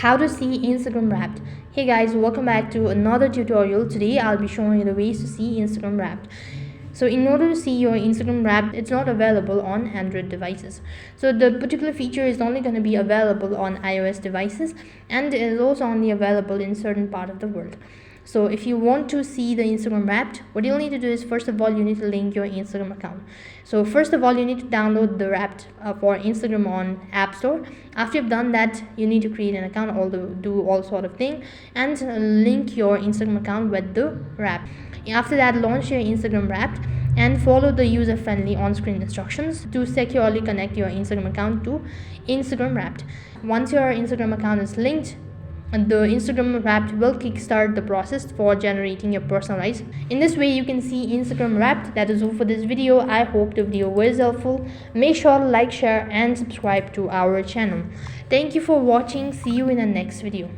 How to see Instagram Wrapped. Hey guys, welcome back to another tutorial. Today I'll be showing you the ways to see Instagram Wrapped. So in order to see your Instagram Wrapped, it's not available on Android devices. So the particular feature is only going to be available on iOS devices, and it is also only available in certain part of the world. So if you want to see the Instagram Wrapped, what you'll need to do is, first of all, you need to link your Instagram account. So first of all, you need to download the Wrapped for Instagram on App Store. After you've done that, you need to create an account, do all sort of thing, and link your Instagram account with the Wrapped. After that, launch your Instagram Wrapped and follow the user-friendly on-screen instructions to securely connect your Instagram account to Instagram Wrapped. Once your Instagram account is linked, the Instagram Wrapped will kickstart the process for generating your personalized. In this way, you can see Instagram Wrapped. That is all for this video. I hope the video was helpful. Make sure to like, share and subscribe to our channel. Thank you for watching. See you in the next video.